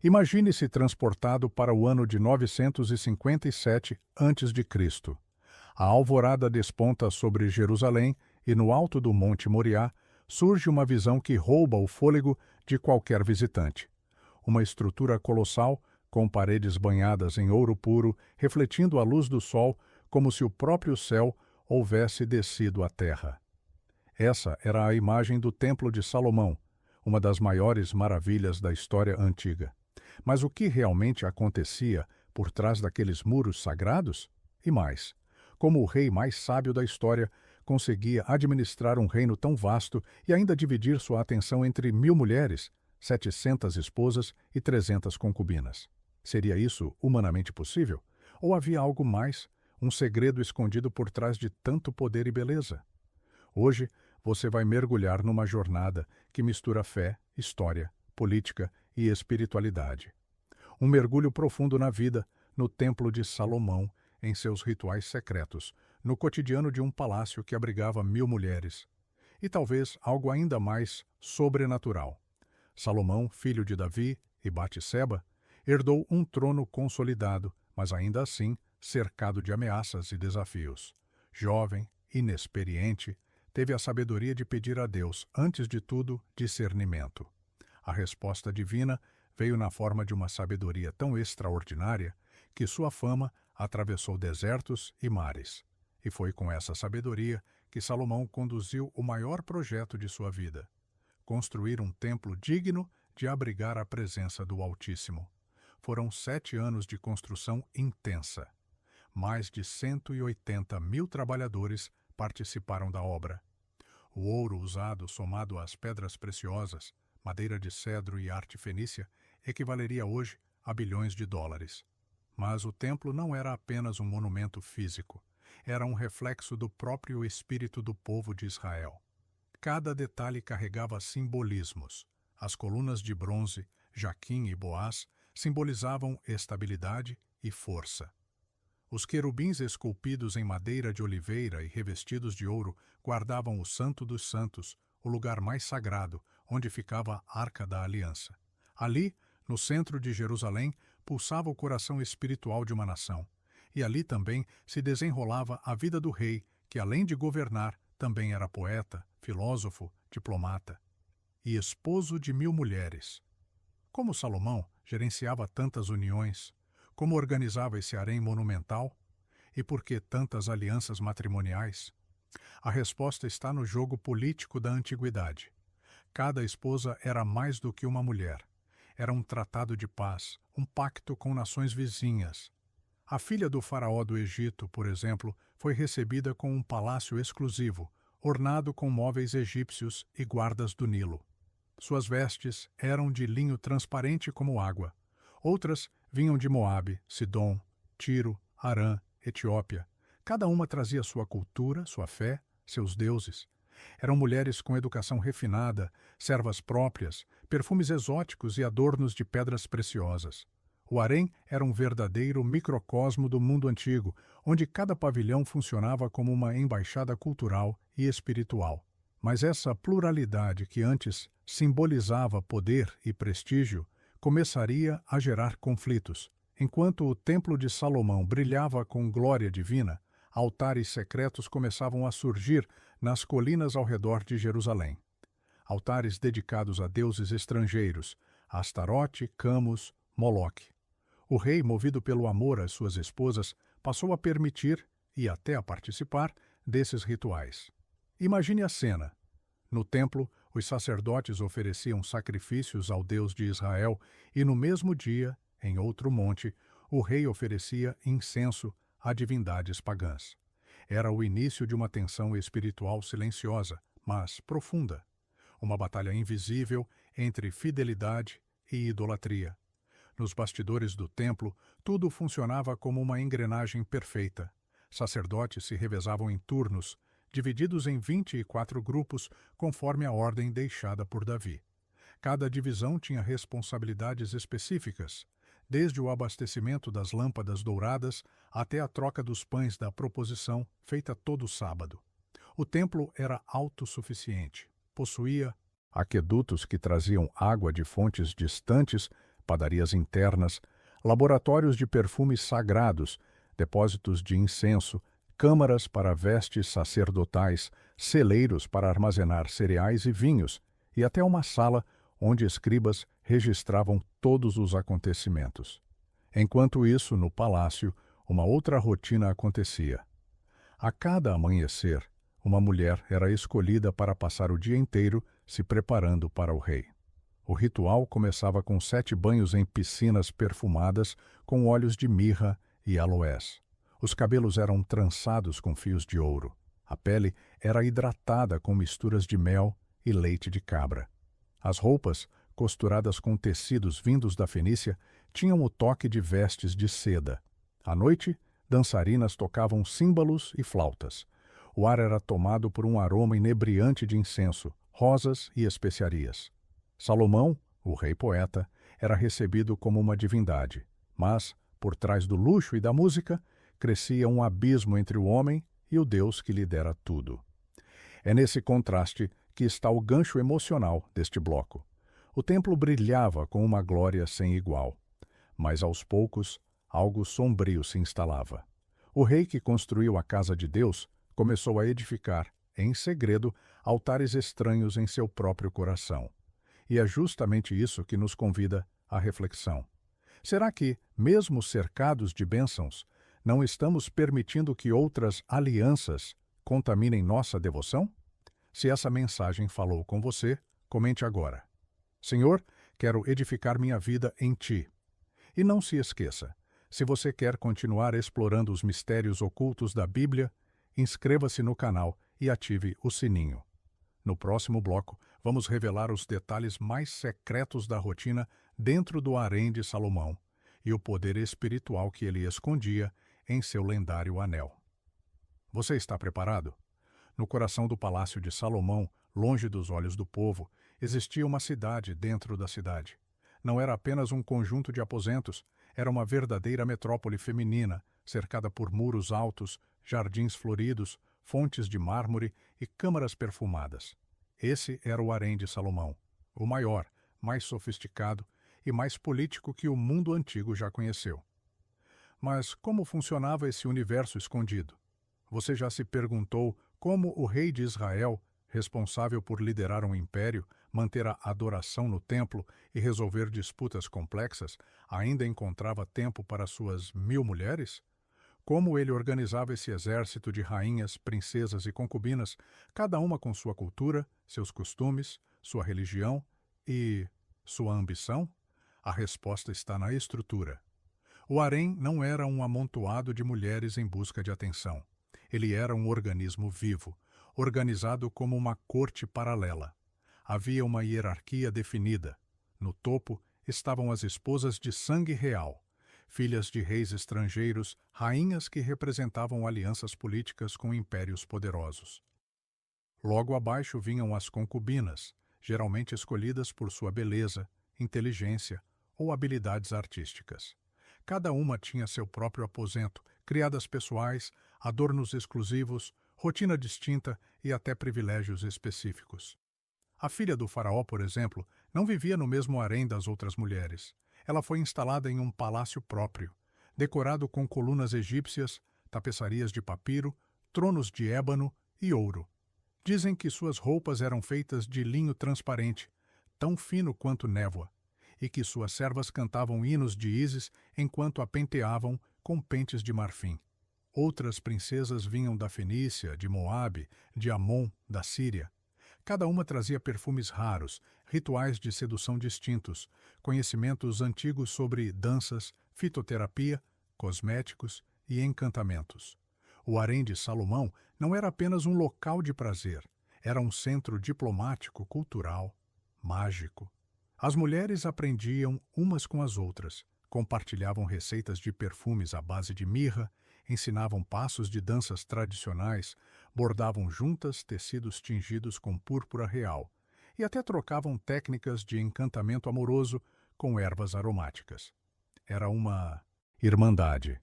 Imagine-se transportado para o ano de 957 a.C. A alvorada desponta sobre Jerusalém e no alto do Monte Moriá surge uma visão que rouba o fôlego de qualquer visitante. Uma estrutura colossal, com paredes banhadas em ouro puro, refletindo a luz do sol como se o próprio céu houvesse descido à terra. Essa era a imagem do Templo de Salomão, uma das maiores maravilhas da história antiga. Mas o que realmente acontecia por trás daqueles muros sagrados? E mais, como o rei mais sábio da história conseguia administrar um reino tão vasto e ainda dividir sua atenção entre 1000 mulheres, 700 esposas e 300 concubinas? Seria isso humanamente possível? Ou havia algo mais, um segredo escondido por trás de tanto poder e beleza? Hoje, você vai mergulhar numa jornada que mistura fé, história, política e espiritualidade. Um mergulho profundo na vida, no Templo de Salomão, em seus rituais secretos, no cotidiano de um palácio que abrigava 1000 mulheres. E talvez algo ainda mais sobrenatural. Salomão, filho de Davi e Batseba, herdou um trono consolidado, mas ainda assim cercado de ameaças e desafios. Jovem, inexperiente, teve a sabedoria de pedir a Deus, antes de tudo, discernimento. A resposta divina veio na forma de uma sabedoria tão extraordinária que sua fama atravessou desertos e mares. E foi com essa sabedoria que Salomão conduziu o maior projeto de sua vida: construir um templo digno de abrigar a presença do Altíssimo. Foram 7 anos de construção intensa. Mais de 180.000 trabalhadores participaram da obra. O ouro usado, somado às pedras preciosas, madeira de cedro e arte fenícia, equivaleria hoje a bilhões de dólares. Mas o templo não era apenas um monumento físico, era um reflexo do próprio espírito do povo de Israel. Cada detalhe carregava simbolismos. As colunas de bronze, Jaquim e Boaz, simbolizavam estabilidade e força. Os querubins esculpidos em madeira de oliveira e revestidos de ouro guardavam o Santo dos Santos, o lugar mais sagrado, onde ficava a Arca da Aliança. Ali, no centro de Jerusalém, pulsava o coração espiritual de uma nação. E ali também se desenrolava a vida do rei, que além de governar, também era poeta, filósofo, diplomata e esposo de 1000 mulheres. Como Salomão gerenciava tantas uniões? Como organizava esse harém monumental? E por que tantas alianças matrimoniais? A resposta está no jogo político da antiguidade. Cada esposa era mais do que uma mulher. Era um tratado de paz, um pacto com nações vizinhas. A filha do faraó do Egito, por exemplo, foi recebida com um palácio exclusivo, ornado com móveis egípcios e guardas do Nilo. Suas vestes eram de linho transparente como água. Outras vinham de Moabe, Sidom, Tiro, Harã, Etiópia. Cada uma trazia sua cultura, sua fé, seus deuses. Eram mulheres com educação refinada, servas próprias, perfumes exóticos e adornos de pedras preciosas. O harém era um verdadeiro microcosmo do mundo antigo, onde cada pavilhão funcionava como uma embaixada cultural e espiritual. Mas essa pluralidade que antes simbolizava poder e prestígio começaria a gerar conflitos. Enquanto o Templo de Salomão brilhava com glória divina, altares secretos começavam a surgir nas colinas ao redor de Jerusalém. Altares dedicados a deuses estrangeiros, Astarote, Camus, Moloque. O rei, movido pelo amor às suas esposas, passou a permitir, e até a participar, desses rituais. Imagine a cena. No templo, os sacerdotes ofereciam sacrifícios ao Deus de Israel e no mesmo dia, em outro monte, o rei oferecia incenso a divindades pagãs. Era o início de uma tensão espiritual silenciosa, mas profunda. Uma batalha invisível entre fidelidade e idolatria. Nos bastidores do templo, tudo funcionava como uma engrenagem perfeita. Sacerdotes se revezavam em turnos, divididos em 24 grupos, conforme a ordem deixada por Davi. Cada divisão tinha responsabilidades específicas, desde o abastecimento das lâmpadas douradas até a troca dos pães da proposição, feita todo sábado. O templo era autossuficiente. Possuía aquedutos que traziam água de fontes distantes padarias internas, laboratórios de perfumes sagrados, depósitos de incenso, câmaras para vestes sacerdotais, celeiros para armazenar cereais e vinhos, e até uma sala onde escribas registravam todos os acontecimentos. Enquanto isso, no palácio, uma outra rotina acontecia. A cada amanhecer, uma mulher era escolhida para passar o dia inteiro se preparando para o rei. O ritual começava com 7 banhos em piscinas perfumadas com óleos de mirra e aloés. Os cabelos eram trançados com fios de ouro. A pele era hidratada com misturas de mel e leite de cabra. As roupas, costuradas com tecidos vindos da Fenícia, tinham o toque de vestes de seda. À noite, dançarinas tocavam címbalos e flautas. O ar era tomado por um aroma inebriante de incenso, rosas e especiarias. Salomão, o rei poeta, era recebido como uma divindade, mas, por trás do luxo e da música, crescia um abismo entre o homem e o Deus que lhe dera tudo. É nesse contraste que está o gancho emocional deste bloco. O templo brilhava com uma glória sem igual, mas aos poucos algo sombrio se instalava. O rei que construiu a casa de Deus começou a edificar, em segredo, altares estranhos em seu próprio coração. E é justamente isso que nos convida à reflexão. Será que, mesmo cercados de bênçãos, não estamos permitindo que outras alianças contaminem nossa devoção? Se essa mensagem falou com você, comente agora. Senhor, quero edificar minha vida em Ti. E não se esqueça, se você quer continuar explorando os mistérios ocultos da Bíblia, inscreva-se no canal e ative o sininho. No próximo bloco, vamos revelar os detalhes mais secretos da rotina dentro do harém de Salomão e o poder espiritual que ele escondia em seu lendário anel. Você está preparado? No coração do palácio de Salomão, longe dos olhos do povo, existia uma cidade dentro da cidade. Não era apenas um conjunto de aposentos, era uma verdadeira metrópole feminina, cercada por muros altos, jardins floridos, fontes de mármore e câmaras perfumadas. Esse era o harém de Salomão, o maior, mais sofisticado e mais político que o mundo antigo já conheceu. Mas como funcionava esse universo escondido? Você já se perguntou como o rei de Israel, responsável por liderar um império, manter a adoração no templo e resolver disputas complexas, ainda encontrava tempo para suas 1000 mulheres? Como ele organizava esse exército de rainhas, princesas e concubinas, cada uma com sua cultura, seus costumes, sua religião e sua ambição? A resposta está na estrutura. O harém não era um amontoado de mulheres em busca de atenção. Ele era um organismo vivo, organizado como uma corte paralela. Havia uma hierarquia definida. No topo estavam as esposas de sangue real, filhas de reis estrangeiros, rainhas que representavam alianças políticas com impérios poderosos. Logo abaixo vinham as concubinas, geralmente escolhidas por sua beleza, inteligência ou habilidades artísticas. Cada uma tinha seu próprio aposento, criadas pessoais, adornos exclusivos, rotina distinta e até privilégios específicos. A filha do faraó, por exemplo, não vivia no mesmo harém das outras mulheres. Ela foi instalada em um palácio próprio, decorado com colunas egípcias, tapeçarias de papiro, tronos de ébano e ouro. Dizem que suas roupas eram feitas de linho transparente, tão fino quanto névoa, e que suas servas cantavam hinos de Ísis enquanto a penteavam com pentes de marfim. Outras princesas vinham da Fenícia, de Moabe, de Amon, da Síria. Cada uma trazia perfumes raros, rituais de sedução distintos, conhecimentos antigos sobre danças, fitoterapia, cosméticos e encantamentos. O harém de Salomão não era apenas um local de prazer, era um centro diplomático, cultural, mágico. As mulheres aprendiam umas com as outras, compartilhavam receitas de perfumes à base de mirra, ensinavam passos de danças tradicionais, bordavam juntas tecidos tingidos com púrpura real e até trocavam técnicas de encantamento amoroso com ervas aromáticas. Era uma irmandade,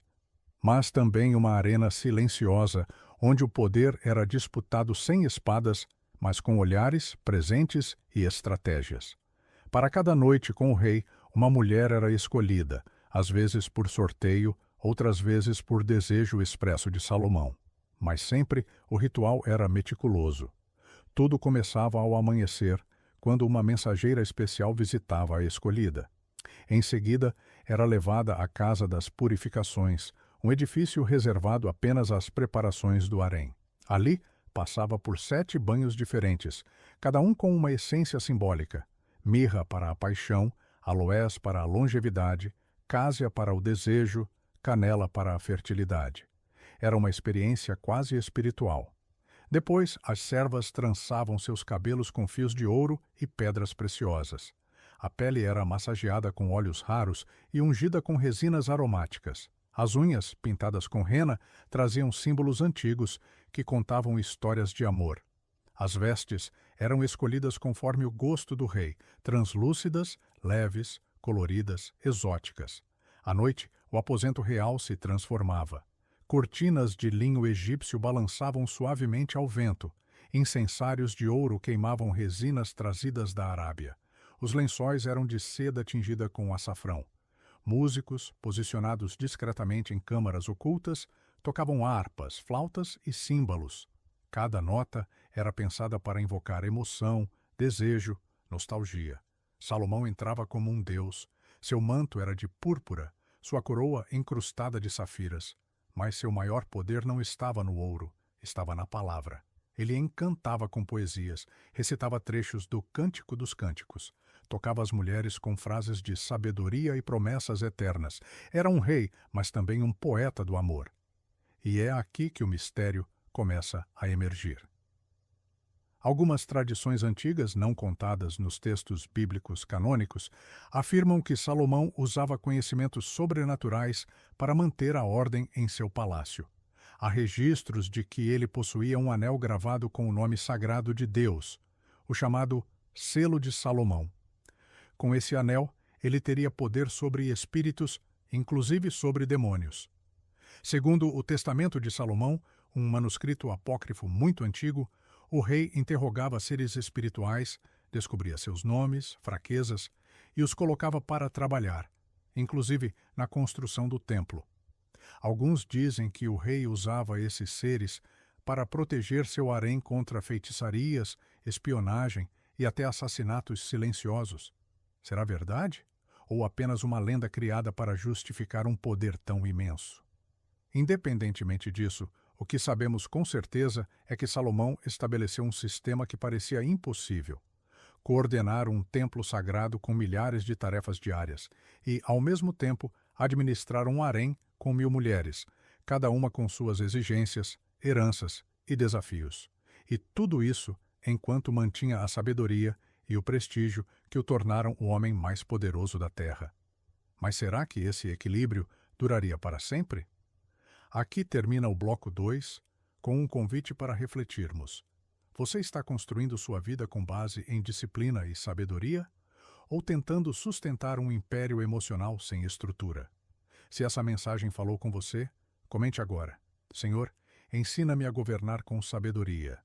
mas também uma arena silenciosa onde o poder era disputado sem espadas, mas com olhares, presentes e estratégias. Para cada noite com o rei, Uma mulher era escolhida, às vezes por sorteio, outras vezes por desejo expresso de Salomão. Mas sempre o ritual era meticuloso. Tudo começava ao amanhecer, quando uma mensageira especial visitava a escolhida. Em seguida, era levada à Casa das Purificações, um edifício reservado apenas às preparações do harém. Ali, passava por 7 banhos diferentes, cada um com uma essência simbólica: mirra para a paixão, aloés para a longevidade, cásia para o desejo, canela para a fertilidade. Era uma experiência quase espiritual. Depois, as servas trançavam seus cabelos com fios de ouro e pedras preciosas. A pele era massageada com óleos raros e ungida com resinas aromáticas. As unhas, pintadas com rena, traziam símbolos antigos que contavam histórias de amor. As vestes eram escolhidas conforme o gosto do rei, translúcidas, leves, coloridas, exóticas. À noite, o aposento real se transformava. Cortinas de linho egípcio balançavam suavemente ao vento. Incensários de ouro queimavam resinas trazidas da Arábia. Os lençóis eram de seda tingida com açafrão. Músicos, posicionados discretamente em câmaras ocultas, tocavam harpas, flautas e címbalos. Cada nota era pensada para invocar emoção, desejo, nostalgia. Salomão entrava como um deus. Seu manto era de púrpura, sua coroa encrustada de safiras. Mas seu maior poder não estava no ouro, estava na palavra. Ele encantava com poesias, recitava trechos do Cântico dos Cânticos, tocava as mulheres com frases de sabedoria e promessas eternas. Era um rei, mas também um poeta do amor. E é aqui que o mistério começa a emergir. Algumas tradições antigas, não contadas nos textos bíblicos canônicos, afirmam que Salomão usava conhecimentos sobrenaturais para manter a ordem em seu palácio. Há registros de que ele possuía um anel gravado com o nome sagrado de Deus, o chamado Selo de Salomão. Com esse anel, ele teria poder sobre espíritos, inclusive sobre demônios. Segundo o Testamento de Salomão, um manuscrito apócrifo muito antigo, o rei interrogava seres espirituais, descobria seus nomes, fraquezas e os colocava para trabalhar, inclusive na construção do templo. Alguns dizem que o rei usava esses seres para proteger seu harém contra feitiçarias, espionagem e até assassinatos silenciosos. Será verdade? Ou apenas uma lenda criada para justificar um poder tão imenso? Independentemente disso, o que sabemos com certeza é que Salomão estabeleceu um sistema que parecia impossível: coordenar um templo sagrado com milhares de tarefas diárias e, ao mesmo tempo, administrar um harém com 1000 mulheres, cada uma com suas exigências, heranças e desafios. E tudo isso enquanto mantinha a sabedoria e o prestígio que o tornaram o homem mais poderoso da terra. Mas será que esse equilíbrio duraria para sempre? Aqui termina o bloco 2, com um convite para refletirmos. Você está construindo sua vida com base em disciplina e sabedoria? Ou tentando sustentar um império emocional sem estrutura? Se essa mensagem falou com você, comente agora: Senhor, ensina-me a governar com sabedoria.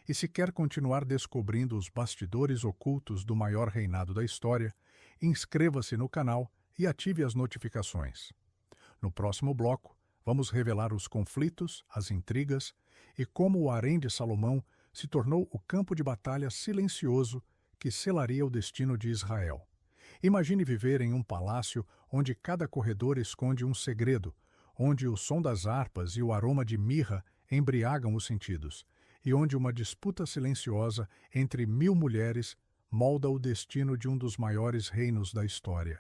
E se quer continuar descobrindo os bastidores ocultos do maior reinado da história, inscreva-se no canal e ative as notificações. No próximo bloco, vamos revelar os conflitos, as intrigas e como o harém de Salomão se tornou o campo de batalha silencioso que selaria o destino de Israel. Imagine viver em um palácio onde cada corredor esconde um segredo, onde o som das harpas e o aroma de mirra embriagam os sentidos, e onde uma disputa silenciosa entre 1000 mulheres molda o destino de um dos maiores reinos da história.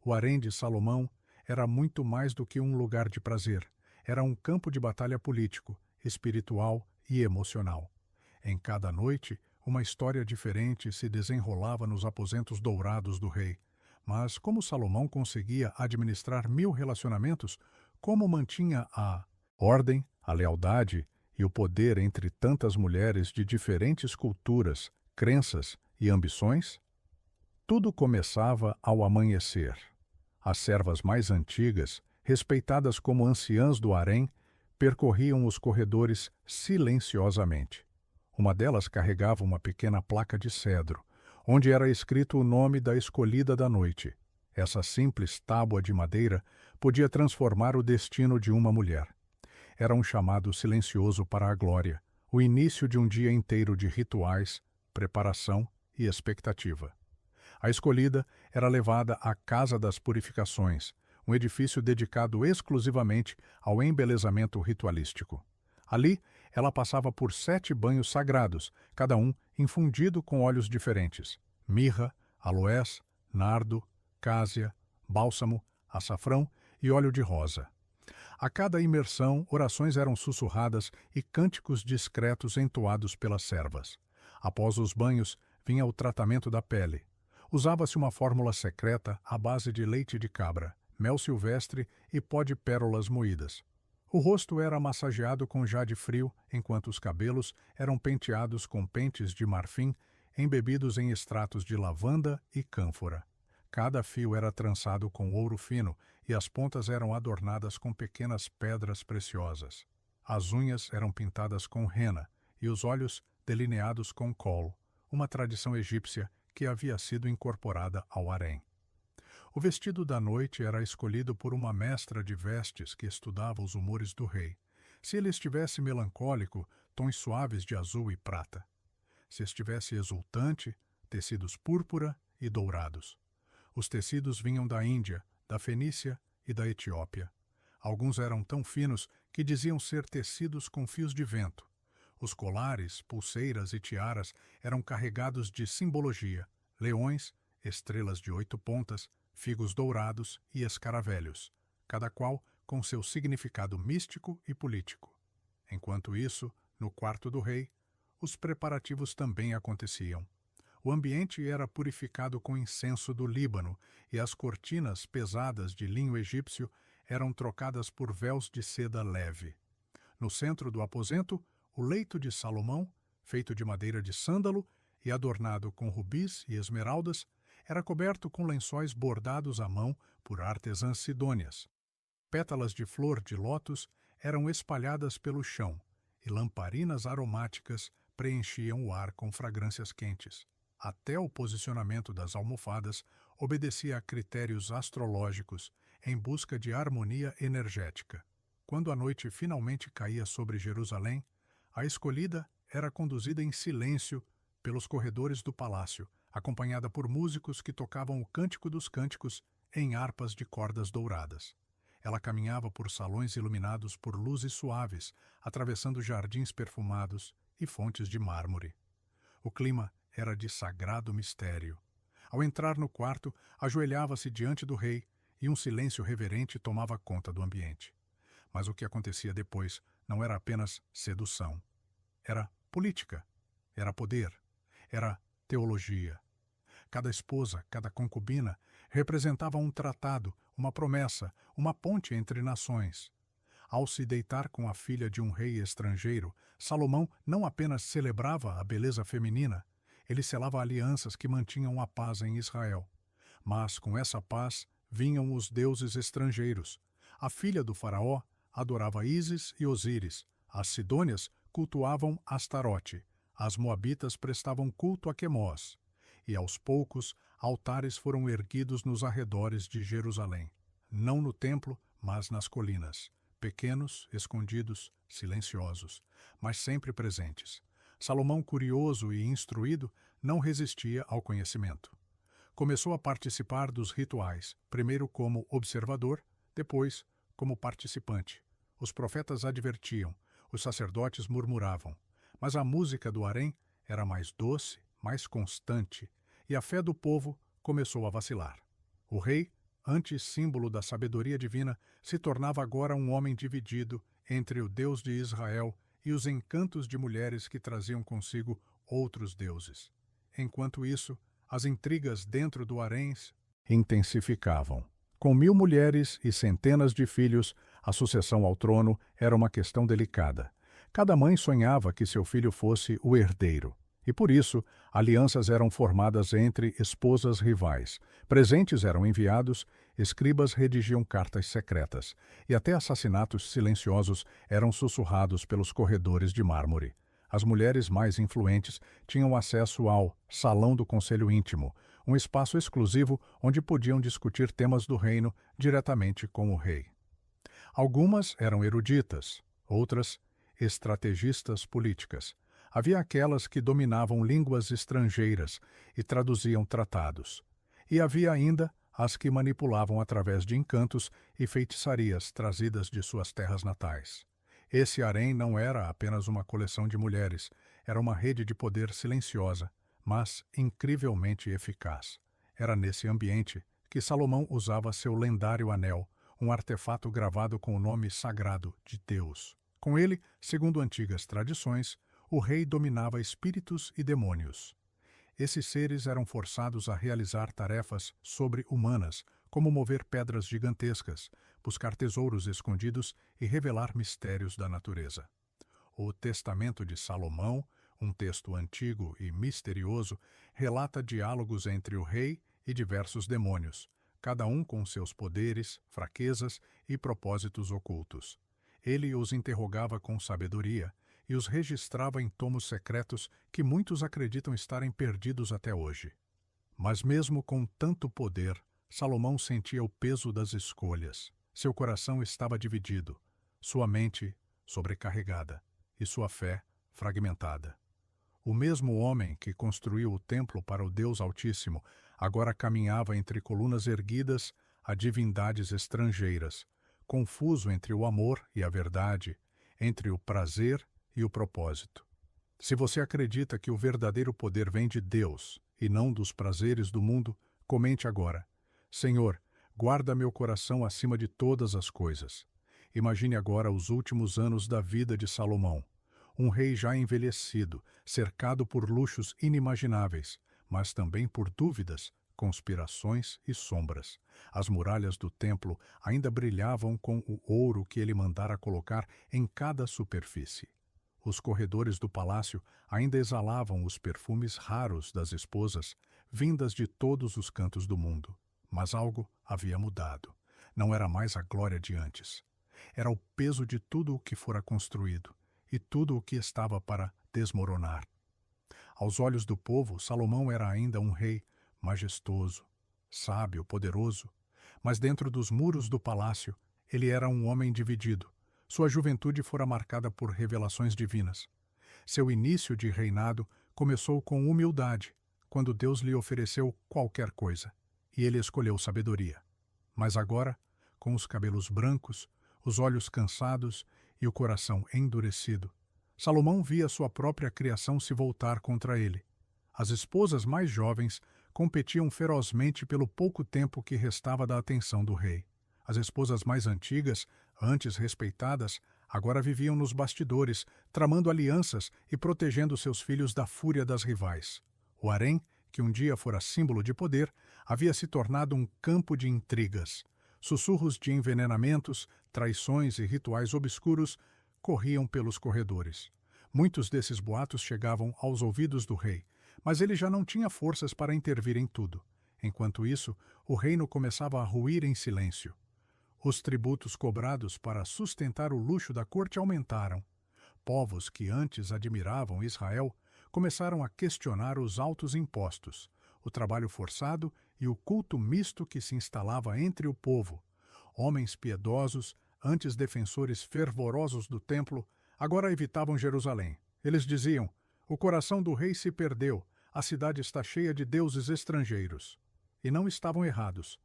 O harém de Salomão era muito mais do que um lugar de prazer. Era um campo de batalha político, espiritual e emocional. Em cada noite, uma história diferente se desenrolava nos aposentos dourados do rei. Mas como Salomão conseguia administrar 1000 relacionamentos, como mantinha a ordem, a lealdade e o poder entre tantas mulheres de diferentes culturas, crenças e ambições? Tudo começava ao amanhecer. As servas mais antigas, respeitadas como anciãs do harém, percorriam os corredores silenciosamente. Uma delas carregava uma pequena placa de cedro, onde era escrito o nome da escolhida da noite, Essa simples tábua de madeira podia transformar o destino de uma mulher. Era um chamado silencioso para a glória, o início de um dia inteiro de rituais, preparação e expectativa. A escolhida era levada à Casa das Purificações, um edifício dedicado exclusivamente ao embelezamento ritualístico. Ali, ela passava por 7 banhos sagrados, cada um infundido com óleos diferentes: mirra, aloés, nardo, cássia, bálsamo, açafrão e óleo de rosa. A cada imersão, orações eram sussurradas e cânticos discretos entoados pelas servas. Após os banhos, vinha o tratamento da pele. Usava-se uma fórmula secreta à base de leite de cabra, mel silvestre e pó de pérolas moídas. O rosto era massageado com jade frio, enquanto os cabelos eram penteados com pentes de marfim embebidos em extratos de lavanda e cânfora. Cada fio era trançado com ouro fino e as pontas eram adornadas com pequenas pedras preciosas. As unhas eram pintadas com rena e os olhos delineados com col, uma tradição egípcia que havia sido incorporada ao harém. O vestido da noite era escolhido por uma mestra de vestes que estudava os humores do rei. Se ele estivesse melancólico, tons suaves de azul e prata. Se estivesse exultante, tecidos púrpura e dourados. Os tecidos vinham da Índia, da Fenícia e da Etiópia. Alguns eram tão finos que diziam ser tecidos com fios de vento. Os colares, pulseiras e tiaras eram carregados de simbologia: leões, estrelas de 8 pontas, figos dourados e escaravelhos, cada qual com seu significado místico e político. Enquanto isso, no quarto do rei, os preparativos também aconteciam. O ambiente era purificado com incenso do Líbano e as cortinas pesadas de linho egípcio eram trocadas por véus de seda leve. No centro do aposento, o leito de Salomão, feito de madeira de sândalo e adornado com rubis e esmeraldas, era coberto com lençóis bordados à mão por artesãs sidônias. Pétalas de flor de lótus eram espalhadas pelo chão e lamparinas aromáticas preenchiam o ar com fragrâncias quentes. Até o posicionamento das almofadas obedecia a critérios astrológicos em busca de harmonia energética. Quando a noite finalmente caía sobre Jerusalém, a escolhida era conduzida em silêncio pelos corredores do palácio, acompanhada por músicos que tocavam o Cântico dos Cânticos em harpas de cordas douradas. Ela caminhava por salões iluminados por luzes suaves, atravessando jardins perfumados e fontes de mármore. O clima era de sagrado mistério. Ao entrar no quarto, ajoelhava-se diante do rei e um silêncio reverente tomava conta do ambiente. Mas o que acontecia depois não era apenas sedução. Era política, era poder, era teologia. Cada esposa, cada concubina, representava um tratado, uma promessa, uma ponte entre nações. Ao se deitar com a filha de um rei estrangeiro, Salomão não apenas celebrava a beleza feminina, ele selava alianças que mantinham a paz em Israel. Mas com essa paz vinham os deuses estrangeiros. A filha do faraó adorava Ísis e Osíris, as sidônias cultuavam Astarote, as moabitas prestavam culto a Quemós, e aos poucos altares foram erguidos nos arredores de Jerusalém, não no templo, mas nas colinas, pequenos, escondidos, silenciosos, mas sempre presentes. Salomão, curioso e instruído, não resistia ao conhecimento. Começou a participar dos rituais, primeiro como observador, depois como participante. Os profetas advertiam, os sacerdotes murmuravam, mas a música do harém era mais doce, mais constante, e a fé do povo começou a vacilar. O rei, antes símbolo da sabedoria divina, se tornava agora um homem dividido entre o Deus de Israel e os encantos de mulheres que traziam consigo outros deuses. Enquanto isso, as intrigas dentro do harém intensificavam. Com 1000 mulheres e centenas de filhos, a sucessão ao trono era uma questão delicada. Cada mãe sonhava que seu filho fosse o herdeiro. E por isso, alianças eram formadas entre esposas rivais, presentes eram enviados, escribas redigiam cartas secretas, e até assassinatos silenciosos eram sussurrados pelos corredores de mármore. As mulheres mais influentes tinham acesso ao Salão do Conselho Íntimo, um espaço exclusivo onde podiam discutir temas do reino diretamente com o rei. Algumas eram eruditas, outras estrategistas políticas. Havia aquelas que dominavam línguas estrangeiras e traduziam tratados. E havia ainda as que manipulavam através de encantos e feitiçarias trazidas de suas terras natais. Esse harém não era apenas uma coleção de mulheres, era uma rede de poder silenciosa, mas incrivelmente eficaz. Era nesse ambiente que Salomão usava seu lendário anel, um artefato gravado com o nome sagrado de Deus. Com ele, segundo antigas tradições, o rei dominava espíritos e demônios. Esses seres eram forçados a realizar tarefas sobre-humanas, como mover pedras gigantescas, buscar tesouros escondidos e revelar mistérios da natureza. O Testamento de Salomão, um texto antigo e misterioso, relata diálogos entre o rei e diversos demônios, cada um com seus poderes, fraquezas e propósitos ocultos. Ele os interrogava com sabedoria e os registrava em tomos secretos que muitos acreditam estarem perdidos até hoje. Mas mesmo com tanto poder, Salomão sentia o peso das escolhas. Seu coração estava dividido, sua mente sobrecarregada e sua fé fragmentada. O mesmo homem que construiu o templo para o Deus Altíssimo agora caminhava entre colunas erguidas a divindades estrangeiras, confuso entre o amor e a verdade, entre o prazer e o propósito. Se você acredita que o verdadeiro poder vem de Deus e não dos prazeres do mundo, comente agora: Senhor, guarda meu coração acima de todas as coisas. Imagine agora os últimos anos da vida de Salomão. Um rei já envelhecido, cercado por luxos inimagináveis, mas também por dúvidas, conspirações e sombras. As muralhas do templo ainda brilhavam com o ouro que ele mandara colocar em cada superfície. Os corredores do palácio ainda exalavam os perfumes raros das esposas, vindas de todos os cantos do mundo. Mas algo havia mudado. Não era mais a glória de antes. Era o peso de tudo o que fora construído e tudo o que estava para desmoronar. Aos olhos do povo, Salomão era ainda um rei majestoso, sábio, poderoso, mas dentro dos muros do palácio ele era um homem dividido. Sua juventude fora marcada por revelações divinas. Seu início de reinado começou com humildade, quando Deus lhe ofereceu qualquer coisa, e ele escolheu sabedoria. Mas agora, com os cabelos brancos, os olhos cansados e o coração endurecido, Salomão via sua própria criação se voltar contra ele. As esposas mais jovens competiam ferozmente pelo pouco tempo que restava da atenção do rei. As esposas mais antigas, antes respeitadas, agora viviam nos bastidores, tramando alianças e protegendo seus filhos da fúria das rivais. O harém, que um dia fora símbolo de poder, havia se tornado um campo de intrigas. Sussurros de envenenamentos, traições e rituais obscuros corriam pelos corredores. Muitos desses boatos chegavam aos ouvidos do rei, mas ele já não tinha forças para intervir em tudo. Enquanto isso, o reino começava a ruir em silêncio. Os tributos cobrados para sustentar o luxo da corte aumentaram. Povos que antes admiravam Israel começaram a questionar os altos impostos, o trabalho forçado e o culto misto que se instalava entre o povo. Homens piedosos, antes defensores fervorosos do templo, agora evitavam Jerusalém. Eles diziam: o coração do rei se perdeu, a cidade está cheia de deuses estrangeiros. E não estavam errados.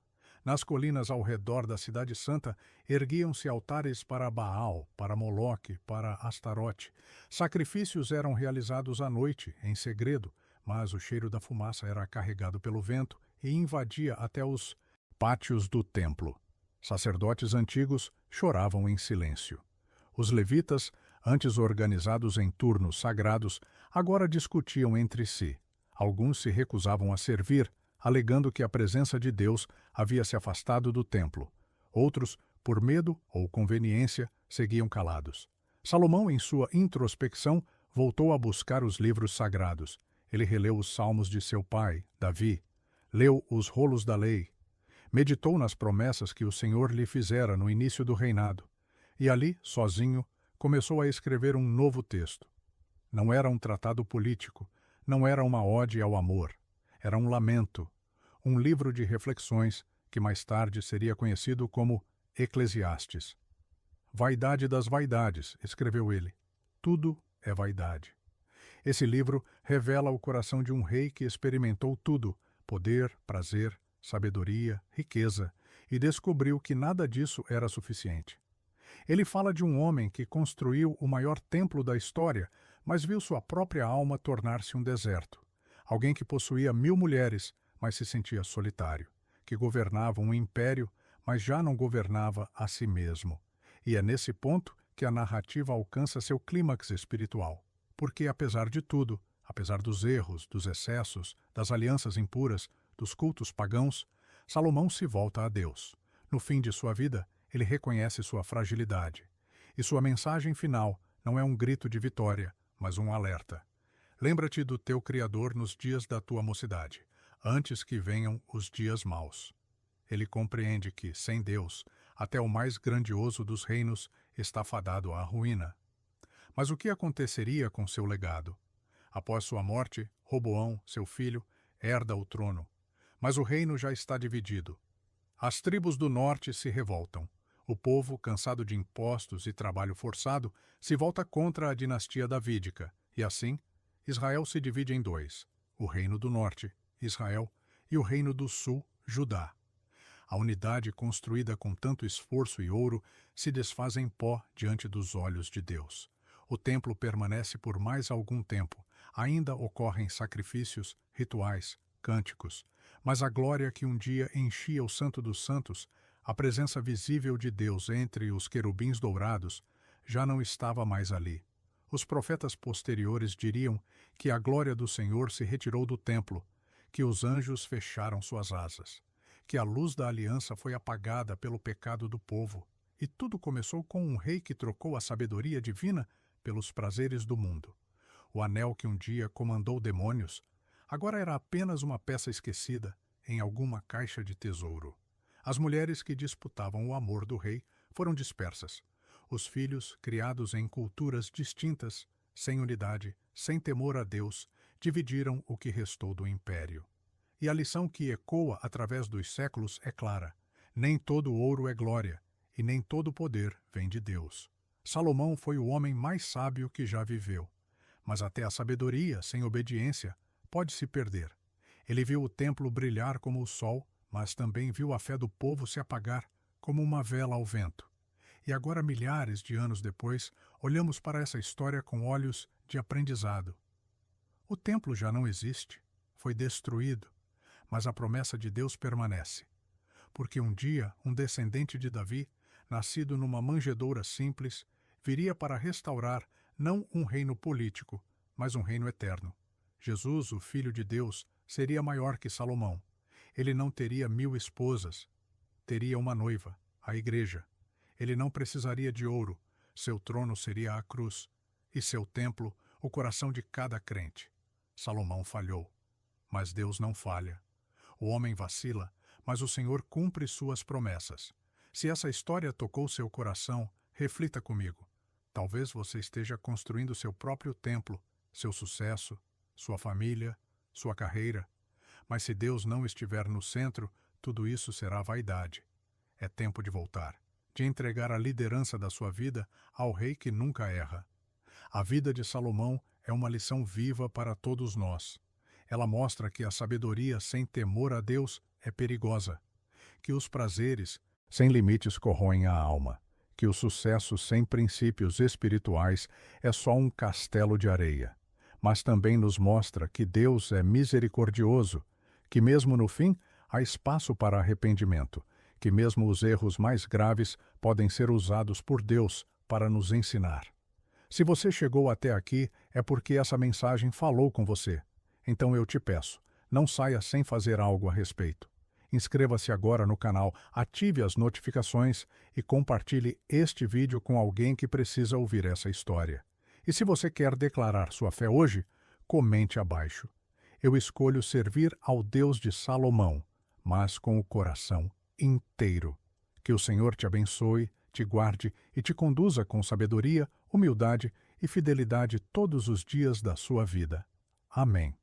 Nas colinas ao redor da cidade santa erguiam-se altares para Baal, para Moloque, para Astarote. Sacrifícios eram realizados à noite, em segredo, mas o cheiro da fumaça era carregado pelo vento e invadia até os pátios do templo. Sacerdotes antigos choravam em silêncio. Os levitas, antes organizados em turnos sagrados, agora discutiam entre si. Alguns se recusavam a servir, alegando que a presença de Deus havia se afastado do templo. Outros, por medo ou conveniência, seguiam calados. Salomão, em sua introspecção, voltou a buscar os livros sagrados. Ele releu os salmos de seu pai, Davi, leu os rolos da lei, meditou nas promessas que o Senhor lhe fizera no início do reinado, e ali, sozinho, começou a escrever um novo texto. Não era um tratado político, não era uma ode ao amor, era um lamento, um livro de reflexões que mais tarde seria conhecido como Eclesiastes. Vaidade das vaidades, escreveu ele. Tudo é vaidade. Esse livro revela o coração de um rei que experimentou tudo: poder, prazer, sabedoria, riqueza, e descobriu que nada disso era suficiente. Ele fala de um homem que construiu o maior templo da história, mas viu sua própria alma tornar-se um deserto. Alguém que possuía 1000 mulheres, mas se sentia solitário. Que governava um império, mas já não governava a si mesmo. E é nesse ponto que a narrativa alcança seu clímax espiritual. Porque, apesar de tudo, apesar dos erros, dos excessos, das alianças impuras, dos cultos pagãos, Salomão se volta a Deus. No fim de sua vida, ele reconhece sua fragilidade. E sua mensagem final não é um grito de vitória, mas um alerta. Lembra-te do teu Criador nos dias da tua mocidade, antes que venham os dias maus. Ele compreende que, sem Deus, até o mais grandioso dos reinos está fadado à ruína. Mas o que aconteceria com seu legado? Após sua morte, Roboão, seu filho, herda o trono. Mas o reino já está dividido. As tribos do norte se revoltam. O povo, cansado de impostos e trabalho forçado, se volta contra a dinastia davídica, e assim, Israel se divide em dois: o reino do norte, Israel, e o reino do sul, Judá. A unidade construída com tanto esforço e ouro se desfaz em pó diante dos olhos de Deus. O templo permanece por mais algum tempo. Ainda ocorrem sacrifícios, rituais, cânticos. Mas a glória que um dia enchia o Santo dos Santos, a presença visível de Deus entre os querubins dourados, já não estava mais ali. Os profetas posteriores diriam que a glória do Senhor se retirou do templo, que os anjos fecharam suas asas, que a luz da aliança foi apagada pelo pecado do povo, e tudo começou com um rei que trocou a sabedoria divina pelos prazeres do mundo. O anel que um dia comandou demônios, agora era apenas uma peça esquecida em alguma caixa de tesouro. As mulheres que disputavam o amor do rei foram dispersas. Os filhos, criados em culturas distintas, sem unidade, sem temor a Deus, dividiram o que restou do império. E a lição que ecoa através dos séculos é clara: nem todo ouro é glória, e nem todo poder vem de Deus. Salomão foi o homem mais sábio que já viveu. Mas até a sabedoria, sem obediência, pode se perder. Ele viu o templo brilhar como o sol, mas também viu a fé do povo se apagar como uma vela ao vento. E agora, milhares de anos depois, olhamos para essa história com olhos de aprendizado. O templo já não existe, foi destruído, mas a promessa de Deus permanece. Porque um dia um descendente de Davi, nascido numa manjedoura simples, viria para restaurar não um reino político, mas um reino eterno. Jesus, o Filho de Deus, seria maior que Salomão. Ele não teria 1000 esposas, teria uma noiva, a igreja. Ele não precisaria de ouro, seu trono seria a cruz, e seu templo, o coração de cada crente. Salomão falhou, mas Deus não falha. O homem vacila, mas o Senhor cumpre suas promessas. Se essa história tocou seu coração, reflita comigo. Talvez você esteja construindo seu próprio templo, seu sucesso, sua família, sua carreira. Mas se Deus não estiver no centro, tudo isso será vaidade. É tempo de voltar, de entregar a liderança da sua vida ao Rei que nunca erra. A vida de Salomão é uma lição viva para todos nós. Ela mostra que a sabedoria sem temor a Deus é perigosa, que os prazeres sem limites corroem a alma, que o sucesso sem princípios espirituais é só um castelo de areia. Mas também nos mostra que Deus é misericordioso, que mesmo no fim há espaço para arrependimento, que mesmo os erros mais graves podem ser usados por Deus para nos ensinar. Se você chegou até aqui, é porque essa mensagem falou com você. Então eu te peço, não saia sem fazer algo a respeito. Inscreva-se agora no canal, ative as notificações e compartilhe este vídeo com alguém que precisa ouvir essa história. E se você quer declarar sua fé hoje, comente abaixo. Eu escolho servir ao Deus de Salomão, mas com o coração inteiro. Que o Senhor te abençoe, te guarde e te conduza com sabedoria, humildade e fidelidade todos os dias da sua vida. Amém.